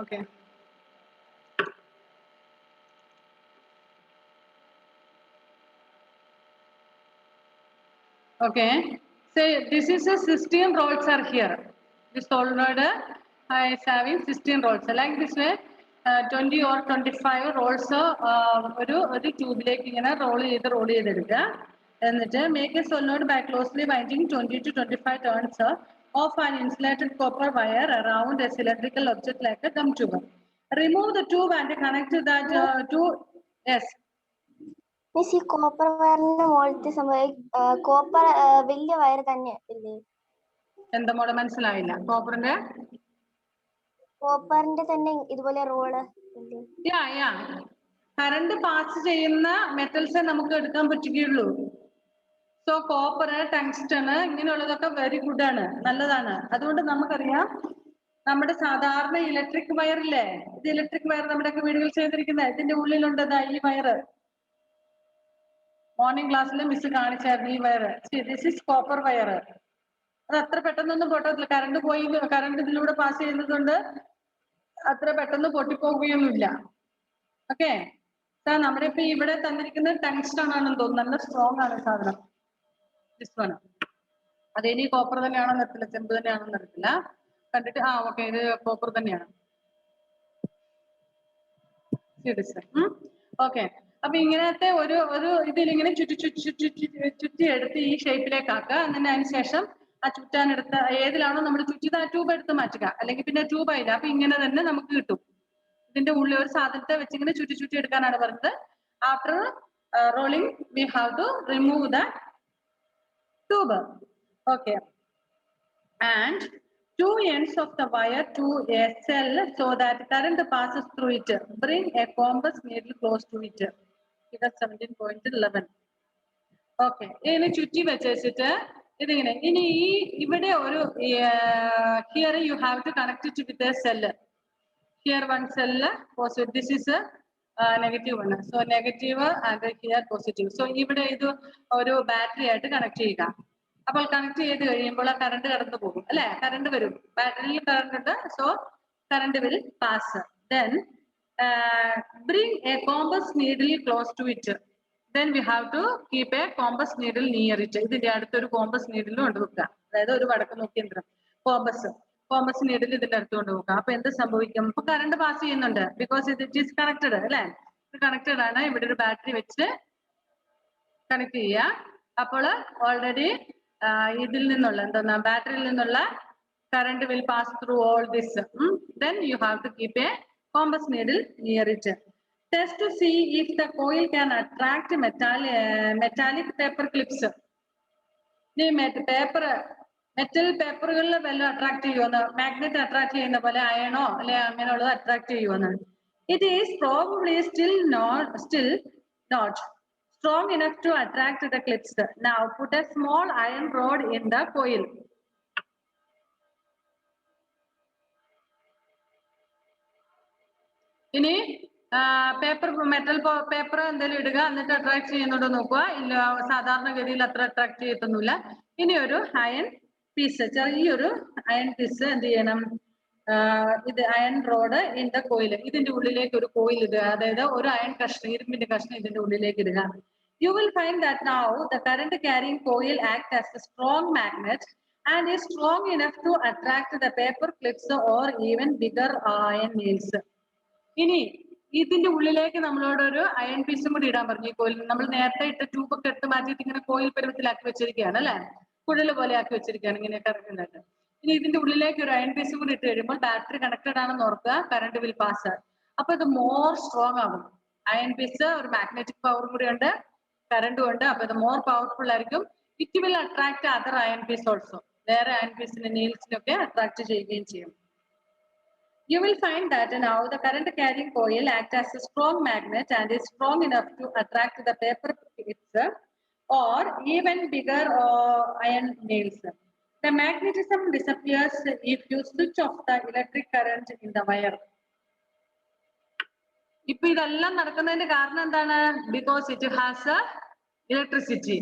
Okay. Okay. So this is a 16 rolls are here. This solenoid is having 16 rolls. Like this way, 20 or 25 rolls ഒരു ട്യൂബിലേക്ക് ഇങ്ങനെ role ചെയ്തെടുക്കുക. എന്നിട്ട് make a solenoid by closely winding 20 to 25 turns of an insulated copper wire around a cylindrical object like a gum tube. Remove the tube and connect that to yes. Miss ഈ copper വയറിന്റെ മുകളിലത്തെ സംഭവം copper വലിയ wire തന്നെ അല്ലേ? എന്താ മോളെ മനസ്സിലായില്ല? കോപ്പറിന്റെ തന്നെ ഇതുപോലെ റോള് കറണ്ട് പാസ് ചെയ്യുന്ന മെറ്റൽസേ നമുക്ക് എടുക്കാൻ പറ്റുകയുള്ളൂ. സോ കോപ്പർ, ടങ്സ്റ്റൺ ഇങ്ങനെയുള്ളതൊക്കെ വെരി ഗുഡ് ആണ്, നല്ലതാണ്. അതുകൊണ്ട് നമുക്കറിയാം നമ്മുടെ സാധാരണ ഇലക്ട്രിക് വയർ ഇല്ലേ, ഇത് ഇലക്ട്രിക് വയർ നമ്മുടെയൊക്കെ വീടുകളിൽ ചെയ്തിരിക്കുന്നത്, ഇതിന്റെ ഉള്ളിലുണ്ട് ഈ വയറ്. മോർണിംഗ് ക്ലാസ്സിൽ മിസ് കാണിച്ചായിരുന്നു ഈ വയറ്. This is copper wire. അത് അത്ര പെട്ടെന്നൊന്നും പൊട്ടത്തില്ല. കറണ്ട് ഇതിലൂടെ പാസ് ചെയ്യുന്നതുകൊണ്ട് അത്ര പെട്ടെന്ന് പൊട്ടിപ്പോവുകയൊന്നുമില്ല. ഓക്കെ. നമ്മുടെ ഇപ്പൊ ഇവിടെ തന്നിരിക്കുന്നത് ടങ്സ്റ്റൺ ആണെന്ന് തോന്നുന്നു. നല്ല സ്ട്രോങ് ആണ് സാധനം. അതിനി കോപ്പർ തന്നെയാണെന്ന് അറിയത്തില്ല, ചെമ്പ് തന്നെയാണെന്ന് അറിയത്തില്ല. കണ്ടിട്ട് ഓക്കെ, ഇത് കോപ്പർ തന്നെയാണ്. ഓക്കെ. അപ്പൊ ഇങ്ങനത്തെ ഒരു ഇതിലിങ്ങനെ ചുറ്റി എടുത്ത് ഈ ഷേപ്പിലേക്ക് ആക്കുക. അതിന് ശേഷം ആ ചുറ്റാനെടുത്ത ഏതിലാണോ നമ്മൾ ചുറ്റിയത് ആ ട്യൂബ് എടുത്ത് മാറ്റുക. അല്ലെങ്കിൽ പിന്നെ ട്യൂബ് ആയില്ല. അപ്പൊ ഇങ്ങനെ തന്നെ നമുക്ക് കിട്ടും. ഇതിന്റെ ഉള്ളിൽ ഒരു സാധനത്തെ വെച്ച് ഇങ്ങനെ ചുറ്റി എടുക്കാനാണ് പറഞ്ഞത്. After rolling we have to remove the tube. Okay. And two ends of the wire to a cell so that current passes through it. Bring a compass needle close to it. Figure 17.11. Okay. ഇനി ചുറ്റി വെച്ചിട്ട് ഇതിങ്ങനെ ഇനി ഇവിടെ ഒരു here you have to connect it with a cell. Here one cell positive. This is negative one. So negative and here positive. So ഇവിടെ ഇത് ഒരു ബാറ്ററി ആയിട്ട് കണക്ട് ചെയ്യുക. അപ്പോൾ കണക്ട് ചെയ്ത് കഴിയുമ്പോൾ ആ കറണ്ട് കടന്നു പോകും അല്ലെ, കറണ്ട് വരും, ബാറ്ററിയിൽ കറണ്ട് ഉണ്ട്. So current will pass. Then bring a compass needle close to it. Then we have to keep a compass needle near it. ഇതിന്റെ അടുത്തൊരു കോമ്പസ് നീഡിലും കൊണ്ട് വെക്കുക. അതായത് ഒരു വടക്ക് നോക്കി യന്ത്രം, കോമ്പസ് നീഡിൽ ഇതിന്റെ അടുത്ത് കൊണ്ട് വെക്കുക. അപ്പൊ എന്ത് സംഭവിക്കും? ഇപ്പൊ കറണ്ട് പാസ് ചെയ്യുന്നുണ്ട്, ബിക്കോസ് ഇറ്റ് ഈസ് കണക്റ്റഡ് അല്ലെ. ഇത് കണക്റ്റഡ് ആണ്. ഇവിടെ ഒരു ബാറ്ററി വെച്ച് കണക്ട് ചെയ്യുക. അപ്പോൾ ഓൾറെഡി ഇതിൽ നിന്നുള്ള ബാറ്ററിയിൽ നിന്നുള്ള current will pass through all this. Then you have to keep a compass needle near it. Test to see if the coil can attract metallic paper clips. Metal പേപ്പറുകളിൽ വല്ല attract ചെയ്യുമെന്ന്, magnet attract ചെയ്യുന്ന പോലെ അയണോ അല്ലെ അങ്ങനെയുള്ളത് attract ചെയ്യുമെന്ന്. It is probably still not strong enough to attract the clips. Now put a small iron rod in the coil. ഇനി metal paper എന്തെങ്കിലും ഇടുക, എന്നിട്ട് അട്രാക്ട് ചെയ്യുന്നുണ്ടോ നോക്കുക. ഇല്ല, സാധാരണഗതിയിൽ അത്ര അട്രാക്ട് ചെയ്യത്തൊന്നുമില്ല. ഇനി ഒരു അയൺ പീസ്, ചെറിയൊരു അയൺ പീസ് എന്ത് ചെയ്യണം, ഇത് iron road in the coil, ഇതിന്റെ ഉള്ളിലേക്ക് ഒരു കോയിൽ ഇടുക. അതായത് ഒരു അയൺ കഷ്ണം, ഇരുമ്പിന്റെ കഷ്ണം ഇതിന്റെ ഉള്ളിലേക്ക് ഇടുക. You will find that now the current carrying coil acts as a strong magnet and is strong enough to attract the paper clips or even bigger iron nails. ഇനി ഇതിന്റെ ഉള്ളിലേക്ക് നമ്മളോട് ഒരു അയൺ പീസും കൂടി ഇടാൻ പറഞ്ഞു. ഈ കോയിൽ നമ്മൾ നേരത്തെ ഇട്ട ട്യൂബൊക്കെ എടുത്ത് മാറ്റിയിട്ട് ഇങ്ങനെ കോയിൽ പരുവത്തിലാക്കി വെച്ചിരിക്കുകയാണ് അല്ലെ, കുഴൽ പോലെ ആക്കി വെച്ചിരിക്കുകയാണ് ഇങ്ങനെ കറങ്ങുന്നുണ്ട്. ഇനി ഇതിന്റെ ഉള്ളിലേക്ക് ഒരു അയൺ പീസും കൂടി ഇട്ട് കഴിയുമ്പോൾ ബാറ്ററി കണക്റ്റഡ് ആണെന്ന് ഓർക്കുക, കറണ്ട് വിൽ പാസ്. അപ്പൊ ഇത് മോർ സ്ട്രോങ് ആകും. അയൺ പീസ് ഒരു മാഗ്നറ്റിക് പവറും കൂടി ഉണ്ട്, കറണ്ടും ഉണ്ട്. അപ്പൊ ഇത് മോർ പവർഫുൾ ആയിരിക്കും. It will attract other iron piece also. വേറെ അയൺ പീസിന്റെ നെയിൽസിനൊക്കെ അട്രാക്ട് ചെയ്യുകയും ചെയ്യും. You will find that now the current carrying coil acts as a strong magnet and is strong enough to attract the paper clips or even bigger iron nails. The magnetism disappears if you switch off the electric current in the wire. ഇപ്പൊ ഇതെല്ലാം നടക്കുന്നതിന്റെ കാരണം എന്താണ്? Because it has electricity.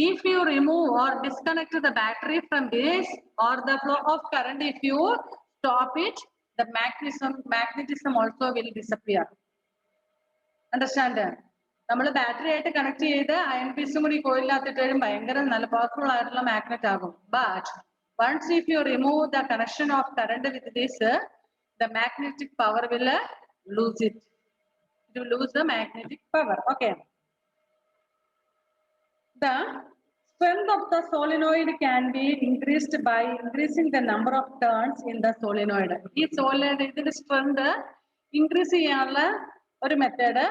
If you remove or disconnect the battery from this or the flow of current, if you stop it, the magnetism also will disappear. Understand? നമ്മൾ battery ആയിട്ട് connect ചെയ്ത് iron പീസും കൂടി കോയിലിനകത്തിട്ട് വരും ഭയങ്കര നല്ല powerful ആയിട്ടുള്ള magnet ആകും. But once if you remove the connection of current with this, the magnetic power will lose it. It will lose the magnetic power. Okay. The strength of the solenoid can be increased by increasing the number of turns in the solenoid. ഈ solenoid ഇതിന്റെ strength increase ചെയ്യാനുള്ള ഒരു method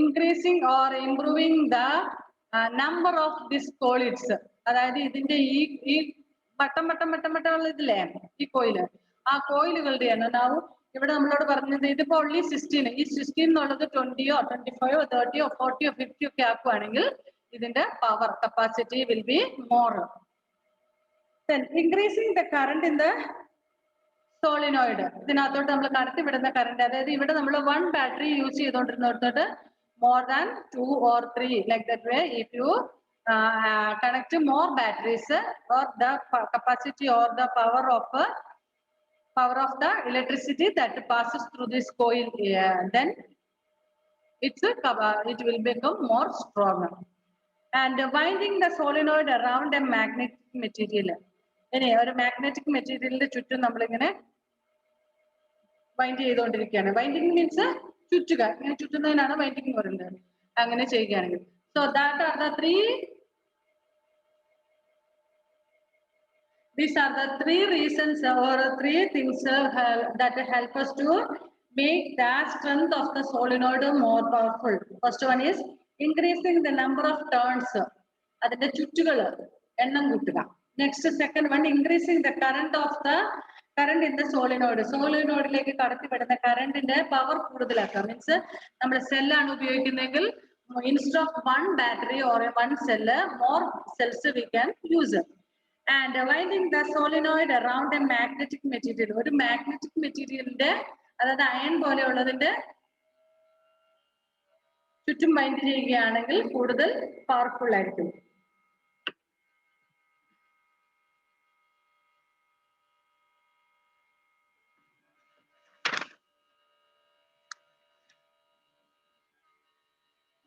increasing or improving the number of these coils. അതായത് ഇതിന്റെ ഈ വട്ടം ഉള്ള ഇതില്ലേ ഈ കോയില്, ആ കോയിലുകളുടെ എണ്ണം ഇവിടെ നമ്മളോട് പറഞ്ഞത് ഇതിപ്പോ only 16, ഈ 16 എന്നുള്ളത് 20-ഓ 25-ഓ 30-ഓ 40-ഓ 50-ഓ ഒക്കെ ആക്കുവാണെങ്കിൽ ഇതിന്റെ power capacity will be more. Then increasing the current in the solenoid. ഇതിനകത്തോട്ട് നമ്മൾ കടത്തി വിടുന്ന കറണ്ട്, അതായത് ഇവിടെ നമ്മൾ 1 battery use ചെയ്തുകൊണ്ടിരുന്നിടത്തോട്ട് more than 2 or 3 like that way if you connect more batteries or the capacity or the power of the electricity that passes through this coil, then it will become more stronger. And winding the solenoid around a magnetic material. ഇനി ഒരു magnetic മെറ്റീരിയലിന്റെ ചുറ്റും നമ്മളിങ്ങനെ wind ചെയ്തുകൊണ്ടിരിക്കുകയാണ്. Winding means ചുറ്റുക, ഇങ്ങനെ ചുറ്റുന്നതിനാണ് winding പറയുന്നത്. അങ്ങനെ ചെയ്യുകയാണെങ്കിൽ so that are the these are the 3 reasons or 3 things that help us to make the strength of the solenoid more powerful. First one is increasing the number of turns, അതിന്റെ ചുറ്റുകൾ എണ്ണം കൂട്ടുക. Next, second one, increasing the current in the solenoid. സോളിനോയിഡിലേക്ക് കടത്തി വിടുന്ന കറണ്ടിന്റെ power കൂടുതലാക്കുക. Means നമ്മൾ സെല്ലാണ് ഉപയോഗിക്കുന്നതെങ്കിൽ instead of 1 battery or 1 cell, more cells we can use. And winding the solenoid around a magnetic material. ഒരു magnetic മെറ്റീരിയലിന്റെ, അതായത് അയൺ പോലെയുള്ളതിന്റെ ചുറ്റും wind ചെയ്യുകയാണെങ്കിൽ കൂടുതൽ പവർഫുൾ ആയിരിക്കും.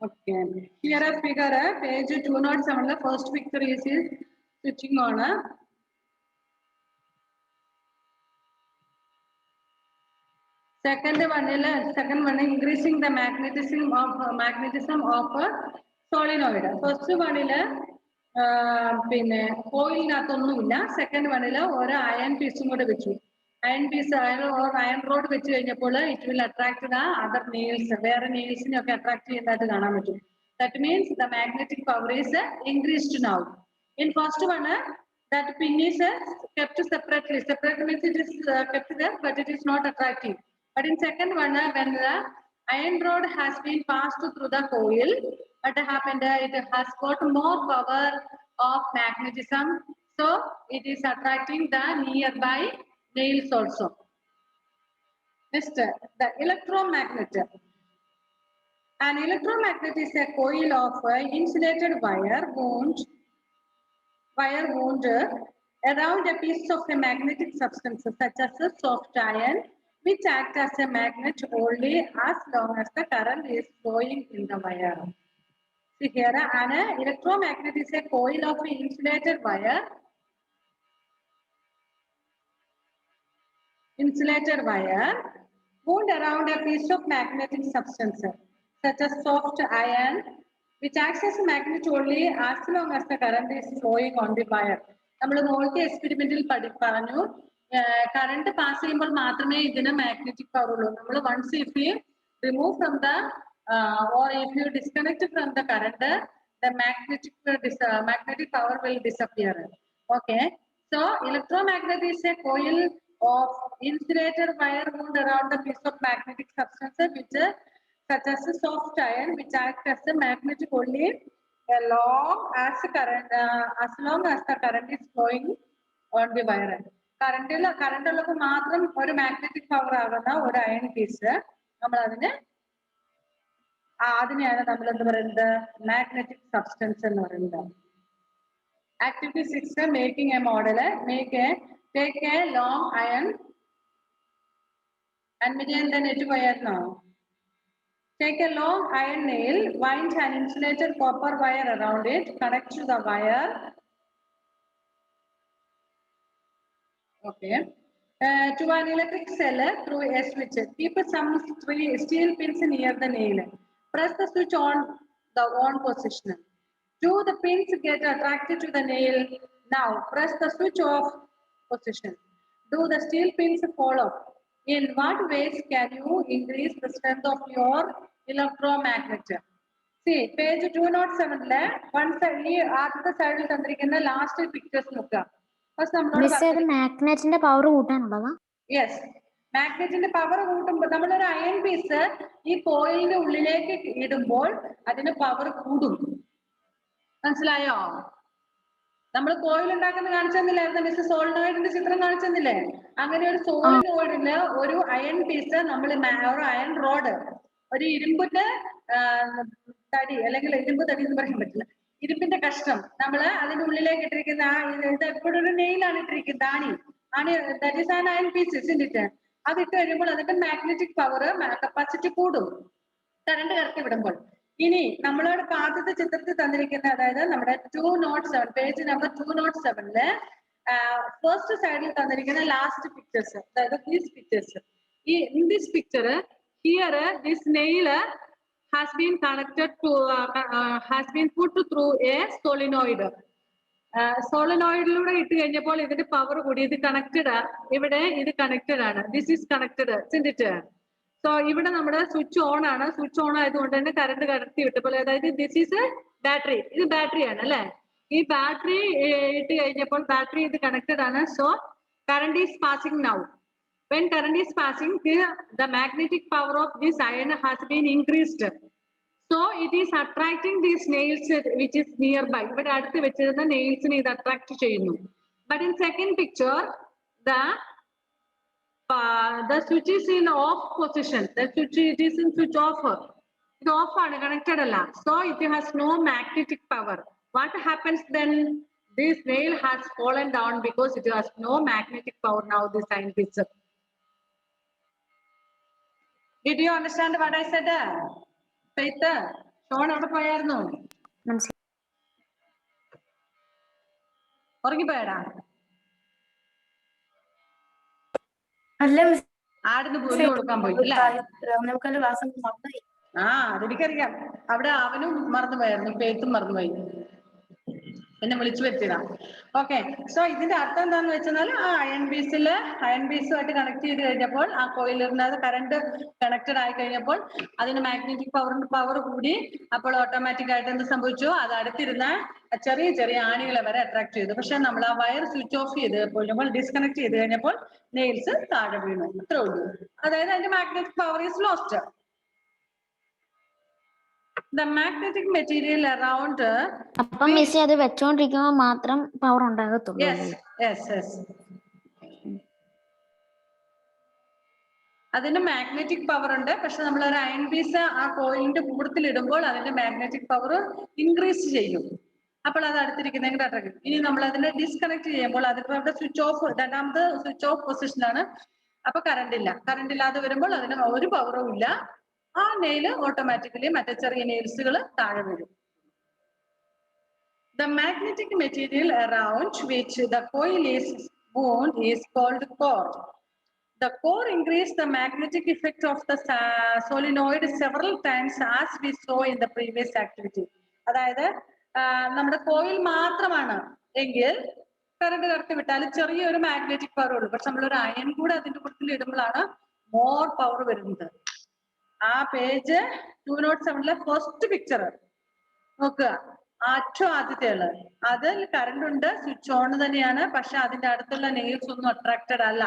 Okay, here a figure, page 207, the first picture is switching on. Second one increasing the magnetism of solenoid. First one പിന്നെ കോയിലിനകത്തൊന്നുമില്ല. Second വണ്ണില് ഒരു iron പീസും കൂടെ വെച്ചു. Iron piece or iron rod വെച്ച് കഴിഞ്ഞപ്പോൾ it will attract the other nails. വേറെ നെയിൽസിനെ ഒക്കെ attract ചെയ്യുന്നതായിട്ട് കാണാൻ പറ്റും. That means the magnetic power is increased now. In first one, that pin is kept separately. Separate means it is kept there, but it is not attracting. But in second one, when the iron rod has been passed through the coil, what happened? It has got more power of magnetism, so it is attracting the nearby nails also. Next, the electromagnet. An electromagnet is a coil of insulated wire wound around a piece of a magnetic substance such as a soft iron, which acts as a magnet only as long as the current is flowing in the wire. See here, an electromagnet is a coil of insulated wire wound around a piece of magnetic substance such as soft iron, which acts as a magnet only as long as the current is flowing on the wire. നമ്മൾ നേരത്തെ എക്സ്പെരിമെന്റിൽ പറഞ്ഞു current pass ചെയ്യുമ്പോൾ മാത്രമേ ഇതിന് magnetic power ഉള്ളൂ. നമ്മൾ once if you remove from the or if you disconnect from the current, the magnetic power will disappear. Okay, so electromagnet is a coil of insulated wire wound around the piece of magnetic substance which such as a soft iron, which acts as a magnet only as long as the current is flowing on the wire. Current ഉള്ളപ്പോൾ മാത്രം ഒരു magnetic power ആകുന്ന ഒരു iron piece നമ്മൾ അതിനെയാണ് നമ്മൾ എന്ത് പറയുന്നത്, മാഗ്നറ്റിക് സബ്സ്റ്റൻസ് എന്ന് പറയുന്നത്. Activity 6, making a model. Take a long iron Admitted the net wire now. Take a long iron nail, wind an insulated copper wire around it, connect to the wire. Okay. To an electric cell through a switch. Keep some steel pins near the nail. Press the switch on the on position. Do the pins get attracted to the nail? Now press the switch off position. Do the steel pins fall off? In what ways can you increase the strength of your electromagnet? See, page 207 one side ആദ്യത്തെ സൈഡിൽ തന്നിരിക്കുന്ന last pictures നോക്കുക. First നമ്മളോട് miss അത് മാഗ്നറ്റിന്റെ power കൂട്ടാനുള്ളതാ? Yes, മാഗ്നറ്റിന്റെ power കൂട്ടുമ്പോൾ നമ്മളൊരു iron piece ഈ കോയിലിന്റെ ഉള്ളിലേക്ക് ഇടുമ്പോൾ അതിന് പവർ കൂടും. മനസ്സിലായോ? നമ്മൾ കോയിൽ ഉണ്ടാക്കുന്ന കാണിച്ചെന്നില്ലായിരുന്നു മിസ്? സോളിനോയിഡിന്റെ ചിത്രം കാണിച്ചെന്നില്ലേ? അങ്ങനെ ഒരു സോളിനോയിഡിന് ഒരു അയൺ പീസ് നമ്മൾ ഒരു അയൺ റോഡ്, ഒരു ഇരുമ്പിന്റെ തടി, അല്ലെങ്കിൽ ഇരുമ്പ് തടി എന്ന് പറയാൻ പറ്റില്ല, ഇരുമ്പിന്റെ കഷ്ണം നമ്മൾ അതിന്റെ ഉള്ളിലേക്ക് ഇട്ടിരിക്കുന്ന ഇത് എപ്പോഴും ഒരു നെയിലാണ് ഇട്ടിരിക്കുന്നത്, ആണി that is an iron piece, isn't? അതിട്ട് കഴിയുമ്പോൾ അതിന്റെ മാഗ്നറ്റിക് പവർ കപ്പാസിറ്റി കൂടും കറണ്ട് കടത്തി വിടുമ്പോൾ. ഇനി നമ്മളോട് ആദ്യത്തെ ചിത്രത്തിൽ തന്നിരിക്കുന്ന, അതായത് നമ്മുടെ 207 പേജ് നമ്പർ 207 ഫസ്റ്റ് സൈഡിൽ തന്നിരിക്കുന്ന ലാസ്റ്റ് പിക്ചേഴ്സ്, അതായത് these pictures. In this picture here this nail has been connected to has been put through a solenoid. സോളിനോയിഡിലൂടെ ഇട്ട് കഴിഞ്ഞപ്പോൾ ഇതിന്റെ പവർ കൂടി, ഇത് കണക്റ്റഡ്, ഇവിടെ ഇത് കണക്റ്റഡ് ആണ്, this is connected, isn't? So ഇവിടെ നമ്മുടെ സ്വിച്ച് ഓൺ ആണ്, സ്വിച്ച് ഓൺ ആയതുകൊണ്ട് തന്നെ കറണ്ട് കടത്തി വിട്ടപ്പോൾ, അതായത് ദിസ് ഈസ് ബാറ്ററി, ഇത് ബാറ്ററി ആണ് അല്ലെ? ഈ ബാറ്ററി ഇട്ട് കഴിഞ്ഞപ്പോൾ ബാറ്ററി ഇത് കണക്റ്റഡ് ആണ്. So current is passing now. When current is passing, the magnetic power of this iron has been increased. So it is attracting these nails which is nearby. ഇവിടെ അടുത്ത് വെച്ചിരുന്ന nailsനെ ഇത് attract ചെയ്യുന്നു. But in second picture, the switch is in off position. The switch, it is in switch off. It off ആണ്, connected അല്ല. So it has no magnetic power. What happens then? This nail has fallen down because it has no magnetic power now. This iron piece. Did you understand what I said? Faith, Sean അവിടെ പോയായിരുന്നു? ഉറങ്ങിപ്പോയടാ? അല്ല, ആടുന്ന് പോയി കൊടുക്കാൻ പോയി അല്ലേ? അതെനിക്കറിയാം. അവിടെ അവനും മറന്നുപോയായിരുന്നു, ഫെയ്ത്തും മറന്നുപോയി, എന്നെ വിളിച്ചു വരുത്തിയതാ. ഓക്കെ, സോ ഇതിന്റെ അർത്ഥം എന്താന്ന് വെച്ചാൽ ആ അയൺ പീസുമായിട്ട് കണക്ട് ചെയ്ത് കഴിഞ്ഞപ്പോൾ ആ കോയിലിരുന്നത് കറണ്ട് കണക്റ്റഡ് ആയി കഴിഞ്ഞപ്പോൾ അതിന് മാഗ്നറ്റിക് പവർ കൂടി. അപ്പോൾ ഓട്ടോമാറ്റിക് ആയിട്ട് എന്ത് സംഭവിച്ചു? അത് അടുത്തിരുന്ന ചെറിയ ചെറിയ ആണികളെ വരെ അട്രാക്ട് ചെയ്തു. പക്ഷെ നമ്മൾ ആ വയർ സ്വിച്ച് ഓഫ് ചെയ്ത് കഴിഞ്ഞപ്പോൾ, ഡിസ്കണക്ട് ചെയ്ത് കഴിഞ്ഞപ്പോൾ നെയിൽസ് താഴെ വീണു. ഇത്രേ ഉള്ളൂ. അതായത് അതിന്റെ magnetic power is lost. The magnetic material around. അപ്പം മിസ് അത് വെച്ചോണ്ടിരിക്കുമ്പോൾ മാത്രം പവർ ഉണ്ടാകത്തുള്ളൂ. Yes. അതിന് മാഗ്നറ്റിക് പവർ ഉണ്ട്. പക്ഷെ നമ്മൾ ഒരു അയൺ പീസ് ആ കോയിലിന്റെ കൂടത്തിൽ ഇടുമ്പോൾ അതിന്റെ മാഗ്നറ്റിക് പവർ ഇൻക്രീസ് ചെയ്യും. അപ്പോൾ അത് അടുത്തിരിക്കുന്ന അട്രാക്ട്. ഇനി നമ്മൾ അതിനെ ഡിസ്കണക്ട് ചെയ്യുമ്പോൾ അതിപ്പോ അവിടെ സ്വിച്ച് ഓഫ്, രണ്ടാമത്തെ സ്വിച്ച് ഓഫ് പൊസിഷനാണ്. അപ്പൊ കറണ്ട് ഇല്ലാതെ വരുമ്പോൾ അതിന് ഒരു പവറും ഇല്ല. ആ നെയില് ഓട്ടോമാറ്റിക്കലി മറ്റേ ചെറിയ നെയിൽസുകൾ താഴെ വീഴും. The magnetic material around which the coil is wound is called core. The core increases the magnetic effect of the solenoid several times as we saw in the previous activity. അതായത് നമ്മുടെ coil മാത്രമാണ് എങ്കിൽ current കടത്തി വിട്ടാൽ ചെറിയൊരു magnetic power ഉള്ളൂ. പക്ഷെ നമ്മളൊരു അയൺ കൂടെ അതിന്റെ കൂട്ടത്തിൽ ഇടുമ്പോഴാണ് മോർ പവർ വരുന്നത്. ആ പേജ് 207 ഫസ്റ്റ് പിക്ചർ നോക്കുക, ഏറ്റവും ആദ്യത്തെയുള്ള അതിൽ കറണ്ട് ഉണ്ട്, സ്വിച്ച് ഓൺ തന്നെയാണ്, പക്ഷെ അതിന്റെ അടുത്തുള്ള നെയിൽസ് ഒന്നും അട്രാക്റ്റഡ് അല്ല.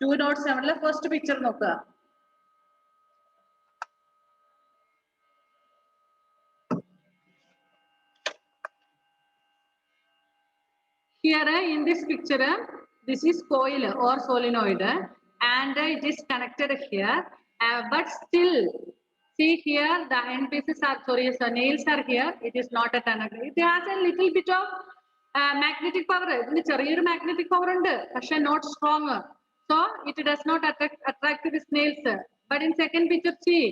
207 ഫസ്റ്റ് പിക്ചർ നോക്കുക. Here in this picture, this is coil or solenoid and it is connected here. But still, see here the end pieces are, so nails are here. It is not a connected. It has a little bit of magnetic power. ഇതിന് ചെറിയൊരു magnetic power ഉണ്ട്, പക്ഷെ not strong. So So it does not attract the snails. But in second picture, see,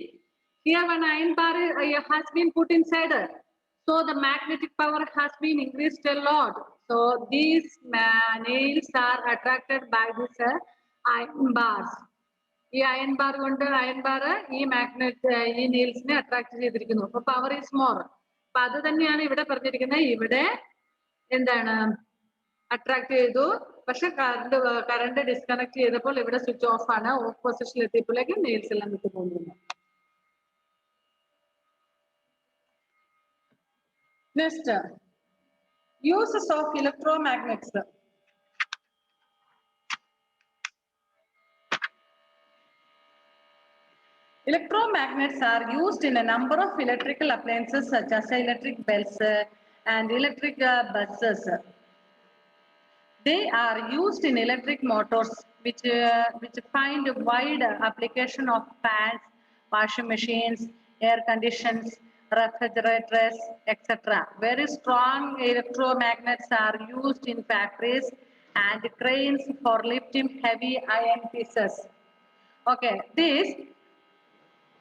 here one iron bar has been put inside. So the magnetic power has been increased a lot. So these nails are attracted by this iron bars. ഈ iron bar കൊണ്ട് iron bar ഈ magnet ഈ നെയിൽസിനെ attract ചെയ്തിരിക്കുന്നു. അപ്പൊ power is more. അപ്പൊ അത് തന്നെയാണ് ഇവിടെ പറഞ്ഞിരിക്കുന്നത്. ഇവിടെ എന്താണ് അട്രാക്ട് ചെയ്തു, പക്ഷെ കറണ്ട് ഡിസ്കണക്ട് ചെയ്തപ്പോൾ ഇവിടെ സ്വിച്ച് ഓഫ് ആണ്. ഓഫ് പൊസിഷനിൽ എത്തിയപ്പോഴേക്കും നെയിൽസ് എല്ലാം വിട്ടു പോകുന്നു. Next, uses of electromagnets. Electromagnets are used in a number of electrical appliances such as electric bells and electric buzzers. They are used in electric motors which find a wide application of fans, washing machines, air conditioners, refrigerators, etc. Very strong electromagnets are used in factories and cranes for lifting heavy iron pieces. Okay, these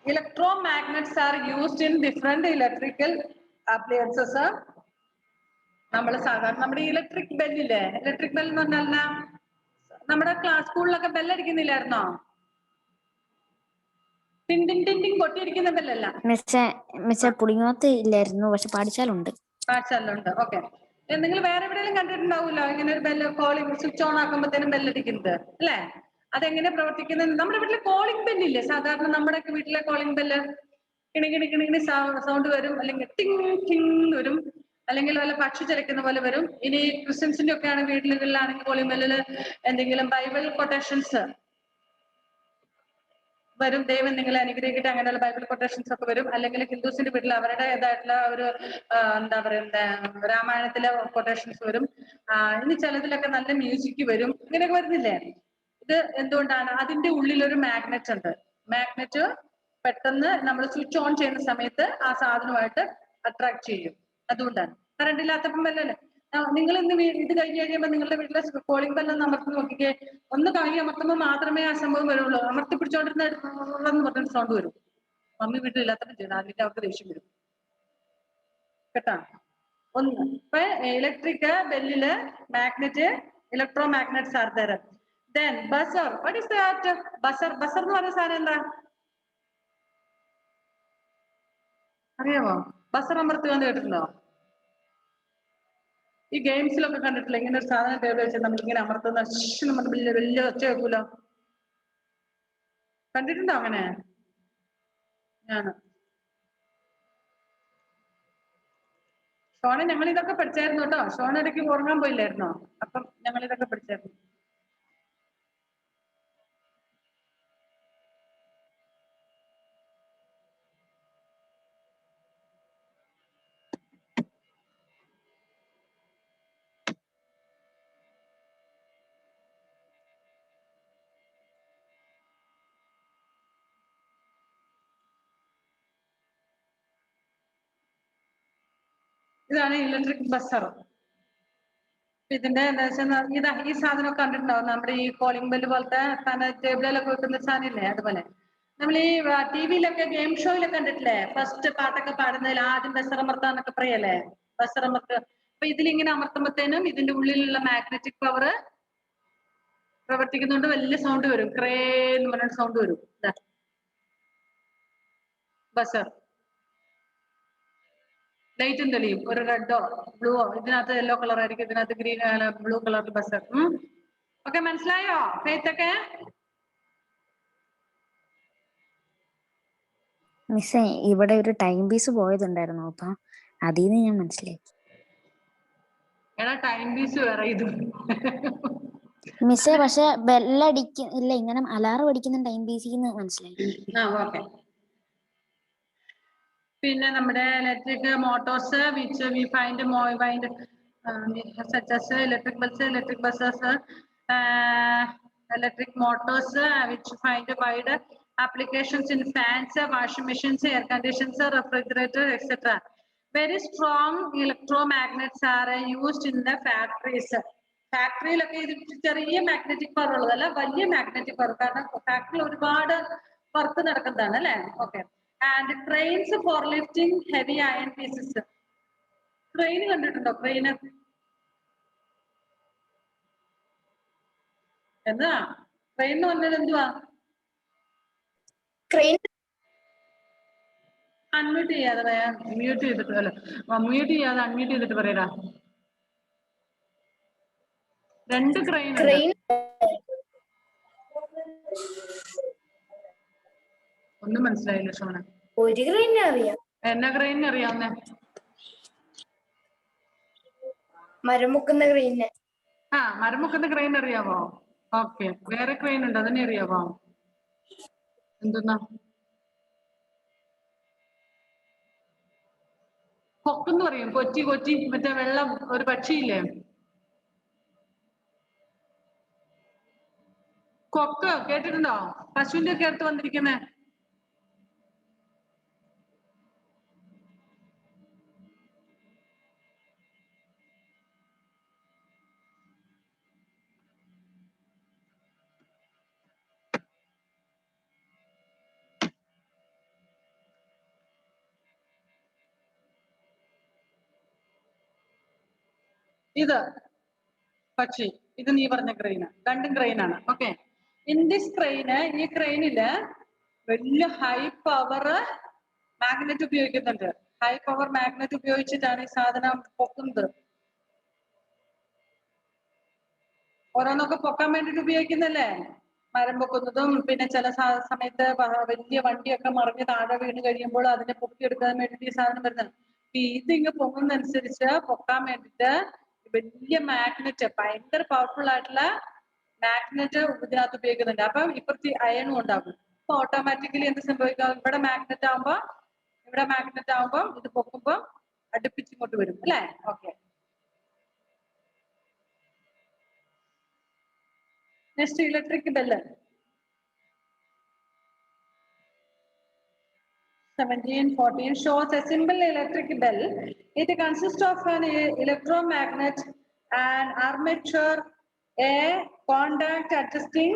electromagnets are used in different electrical appliances. നമ്മൾ സാധാരണ നമ്മുടെ electric ബെല്ലില്ലേ, electric bell എന്ന് പറഞ്ഞാൽ നമ്മുടെ സ്കൂളിലൊക്കെ ബെല്ലടിക്കുന്നില്ലായിരുന്നോ? ടിൻഡിങ് ടിൻഡിങ് പൊട്ടിയിരിക്കുന്ന ബെല്ലല്ല. പുളിങ്ങോത്ത് ഇല്ലായിരുന്നു, പക്ഷെ പാടിച്ചാലുണ്ട്. പാടിച്ചാലുണ്ട്. ഓക്കെ, നിങ്ങൾ വേറെ എവിടെയെങ്കിലും കണ്ടിട്ടുണ്ടാവുമല്ലോ ഇങ്ങനെ ഒരു ബെല്ല് കോളിംഗ് സ്വിച്ച് ഓൺ ആക്കുമ്പോഴത്തേനും ബെല്ലടിക്കുന്നത് അല്ലേ? അതെങ്ങനെ പ്രവർത്തിക്കുന്നത്? നമ്മുടെ വീട്ടിലെ കോളിംഗ് ബെല്ലില്ലേ, സാധാരണ നമ്മുടെ വീട്ടിലെ കോളിംഗ് ബെല്ല് കിണി കിണി കിണി സൗണ്ട് വരും, അല്ലെങ്കിൽ ടിങ് ടിങ് വരും, അല്ലെങ്കിൽ വല്ല പക്ഷി ചിലക്കുന്ന പോലെ വരും. ഇനി ക്രിസ്ത്യൻസിന്റെ ഒക്കെ ആണ് വീട്ടിലുകളിലാണെങ്കിൽ കോളിംഗ് ബെല്ലില് എന്തെങ്കിലും ബൈബിൾ കൊട്ടേഷൻസ് വരും, ദൈവം നിങ്ങളെ അനുഗ്രഹിക്കട്ടെ, അങ്ങനെയുള്ള ബൈബിൾ കൊട്ടേഷൻസ് ഒക്കെ വരും. അല്ലെങ്കിൽ ഹിന്ദുസിന്റെ വീട്ടിൽ അവരുടേതായിട്ടുള്ള ഒരു എന്താ പറയുന്നത് രാമായണത്തിലെ കൊട്ടേഷൻസ് വരും. ഇനി ചിലതിലൊക്കെ നല്ല മ്യൂസിക് വരും, ഇങ്ങനെയൊക്കെ വരുന്നില്ലേ? ഇത് എന്തുകൊണ്ടാണ്? അതിന്റെ ഉള്ളിൽ ഒരു മാഗ്നറ്റ് ഉണ്ട്. മാഗ്നറ്റ് പെട്ടെന്ന് നമ്മൾ സ്വിച്ച് ഓൺ ചെയ്യുന്ന സമയത്ത് ആ സാധനമായിട്ട് അട്രാക്ട് ചെയ്യും. അതുകൊണ്ടാണ്. കറണ്ട് ഇല്ലാത്തപ്പം വല്ലല്ലേ നിങ്ങൾ ഇന്ന് ഇത് കഴിഞ്ഞ് കഴിയുമ്പോൾ നിങ്ങളുടെ വീട്ടിലെ കോളിംഗ് ബെല്ലൊന്ന് അമർത്തി നോക്കിക്കേ. ഒന്ന് കൈ അമർത്തുമ്പോൾ മാത്രമേ ആ സംഭവം വരുള്ളൂ. അമർത്തി പിടിച്ചോണ്ടിരുന്ന പറഞ്ഞൊരു സൗണ്ട് വരും. മമ്മി വീട്ടിലില്ലാത്തപ്പം ചെയ്യണം, അതിന്റെ അവർക്ക് ദേഷ്യം വരും കേട്ടാ. ഒന്ന് ഇപ്പൊ ഇലക്ട്രിക് ബെല്ലില് magnet electromagnets are there. Then buzzer, what is that? Buzzer എന്ന് പറയുന്ന സാധനം എന്താ അറിയാമോ? ബസർ അമർത്തുക എന്ന് കേട്ടിട്ടുണ്ടോ? ഈ ഗെയിംസിലൊക്കെ കണ്ടിട്ടില്ല, ഇങ്ങനെ ഒരു സാധനം ടേബിൾ വെച്ചാൽ നമ്മൾ ഇങ്ങനെ അമർത്തുന്ന നമ്മൾ വലിയ വലിയ ഒച്ച വെക്കൂലോ, കണ്ടിട്ടുണ്ടോ അങ്ങനെ? ഷോണെ ഞങ്ങൾ ഇതൊക്കെ പഠിച്ചായിരുന്നു കേട്ടോ. ഷോണ ഇടയ്ക്ക് ഉറങ്ങാൻ പോയില്ലായിരുന്നോ? അപ്പം ഞങ്ങൾ ഇതൊക്കെ പഠിച്ചായിരുന്നു. ഇതാണ് ഇലക്ട്രിക് ബസർ. ഇതിന്റെ എന്താ വെച്ചാൽ ഇതാ ഈ സാധനം കണ്ടിട്ടുണ്ടാവും. നമ്മുടെ ഈ കോളിംഗ് ബെല്ല് പോലത്തെ ടേബിളിലൊക്കെ വെക്കുന്ന സാധനം ഇല്ലേ, അതുപോലെ നമ്മൾ ഈ ടിവിയിലൊക്കെ ഗെയിം ഷോയിലൊക്കെ കണ്ടിട്ടില്ലേ, ഫസ്റ്റ് പാട്ടൊക്കെ പാടുന്നതിൽ ആദ്യം ബസർ അമർത്താന്നൊക്കെ പറയല്ലേ, ബസർ അമർത്തുക. അപ്പൊ ഇതിലിങ്ങനെ അമർത്തുമ്പോഴത്തേനും ഇതിന്റെ ഉള്ളിലുള്ള മാഗ്നറ്റിക് പവർ പ്രവർത്തിക്കുന്നുണ്ട്. വലിയ സൗണ്ട് വരും, ക്രേ എന്ന് പറഞ്ഞ സൗണ്ട് വരും. ബസർ ലൈറ്റും തെളിയും, ഒരു റെഡോ ബ്ലൂവോ, ഇതിനകത്ത് യെല്ലോ കളർ ആയിരിക്കും, ഇതിനകത്ത് green blue colour buzzer. Okay, മനസ്സിലായോ ഫെയ്ത്തൊക്കെ? മിസ്സേ ഇവിടെ ഒരു ടൈം പീസ് പോയതുണ്ടായിരുന്നു, അപ്പൊ അതിന്ന് ഞാൻ മനസ്സിലാക്കി. എടാ ടൈം പീസ് വേറെ ഇത് മിസ്സേ, പക്ഷെ ബെല്ലടിക്കില്ല, ഇങ്ങനെ അലാറം അടിക്കുന്ന ടൈം പീസിന്ന് മനസ്സിലായി. ഓക്കെ. പിന്നെ നമ്മുടെ electric motors which we find such as electric bells, electric buses, electric motors which find wide applications in fans, washing machines, air conditioners, refrigerators, etc. Very strong electromagnets are used in the factories. ഫാക്ടറിയിലൊക്കെ ഇത് ചെറിയ magnetic power ഉള്ളതല്ല, വലിയ magnetic power. കാരണം ഫാക്ടറിയിൽ ഒരുപാട് work നടക്കുന്നതാണ് അല്ലെ. Okay. And cranes for lifting heavy iron pieces. Crane കണ്ടിട്ടുണ്ടോ? ക്രെയിന് എന്താ? ക്രെയിൻ എന്ന് പറഞ്ഞാൽ എന്തുവാ? അൺമ്യൂട്ട് ചെയ്യാതെ പറയാം. മ്യൂട്ട് ചെയ്തിട്ട് അല്ല, മ്യൂട്ട് ചെയ്യാതെ അൺമ്യൂട്ട് ചെയ്തിട്ട് പറയടാ. 2 ക്രെയിൻ ഉണ്ട്. ഒന്നും മനസ്സിലായില്ല ഷോണ. ഒരു ക്രെയിനെ അറിയാം. എന്നാ ക്രെയിൻ അറിയാവുന്നേ? മരം മുക്കുന്ന ക്രെയിനെ. മരം മുക്കുന്ന ക്രെയിൻ അറിയാവോ? ഓക്കെ. വേറെ ക്രെയിൻ ഉണ്ട്, അതിനെ അറിയാവോ? എന്തെന്നാ? കൊക്കെന്ന് പറയും. കൊച്ചി കൊച്ചി മറ്റേ വെള്ളം ഒരു പക്ഷിയില്ലേ, കൊക്ക്. കേട്ടിട്ടുണ്ടോ? പശുവിന്റെ ഒക്കെ അടുത്ത് വന്നിരിക്കുന്നേ. ഇത് പക്ഷി, ഇത് നീ പറഞ്ഞ ക്രെയിന്. 2 ക്രെയിനാണ്. ഓക്കെ. ഇൻ ദിസ് ക്രെയിന്, ഈ ക്രെയിനില് വലിയ ഹൈ പവർ മാഗ്നറ്റ് ഉപയോഗിക്കുന്നുണ്ട്. ഹൈ പവർ മാഗ്നറ്റ് ഉപയോഗിച്ചിട്ടാണ് ഈ സാധനം പൊക്കുന്നത്. ഓരോന്നൊക്കെ പൊക്കാൻ വേണ്ടിട്ട് ഉപയോഗിക്കുന്നല്ലേ. മരം പൊക്കുന്നതും പിന്നെ ചില സമയത്ത് വലിയ വണ്ടിയൊക്കെ മറിഞ്ഞ് താഴെ വീണ് കഴിയുമ്പോൾ അതിനെ പൊക്കിയെടുക്കാൻ വേണ്ടിട്ട് ഈ സാധനം വരുന്നത്. ഇതിങ്ങ് പൊങ്ങുന്നതനുസരിച്ച് പൊക്കാൻ വേണ്ടിട്ട് വലിയ മാഗ്നറ്റ്, ഭയങ്കര പവർഫുൾ ആയിട്ടുള്ള മാഗ്നറ്റ് ഇതിനകത്ത് ഉപയോഗിക്കുന്നുണ്ട്. അപ്പം ഇപ്പുറത്ത് അയണും ഉണ്ടാകും. അപ്പൊ ഓട്ടോമാറ്റിക്കലി എന്ത് സംഭവിക്കാം? ഇവിടെ മാഗ്നറ്റ് ആവുമ്പോ ഇത് പൊക്കുമ്പോ അടുപ്പിച്ചിങ്ങോട്ട് വരും അല്ലേ. Okay. Next electric bell. 1714 shows a simple electric bell. It consists of an electromagnet, an armature, a contact adjusting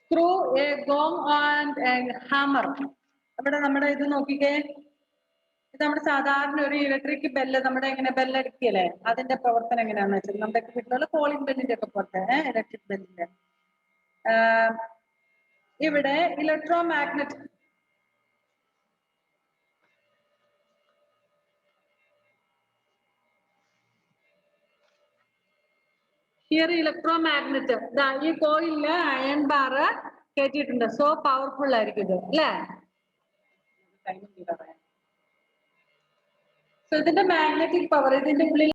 screw, a gong and a hammer. ഇവിടെ നമ്മുടെ ഇത് നോക്കിക്കേ. ഇത് നമ്മുടെ സാധാരണ ഒരു ഇലക്ട്രിക് ബെല്ല്, നമ്മുടെ എങ്ങനെ ബെല്ലടിക്കല്ലേ, അതിന്റെ പ്രവർത്തനം എങ്ങനെയാണെന്ന് വെച്ചാൽ നമ്മുടെ വീട്ടിലുള്ള കോളിംഗ് ബെല്ലിന്റെ ഒക്കെ പുറത്തെ ഇലക്ട്രിക് ബെല്ലിന്റെ ഇവിടെ ഇലക്ട്രോമാഗ്നറ്റ്, ഹിയർ ഇലക്ട്രോമാഗ്നറ്റ്, ഈ കോയിലില് അയൺ ബാർ കയറ്റിയിട്ടുണ്ട്. സോ പവർഫുൾ ആയിരിക്കും ഇത് അല്ലേ. സോ ഇതിന്റെ മാഗ്നറ്റിക് പവർ, ഇതിന്റെ ഉള്ളിൽ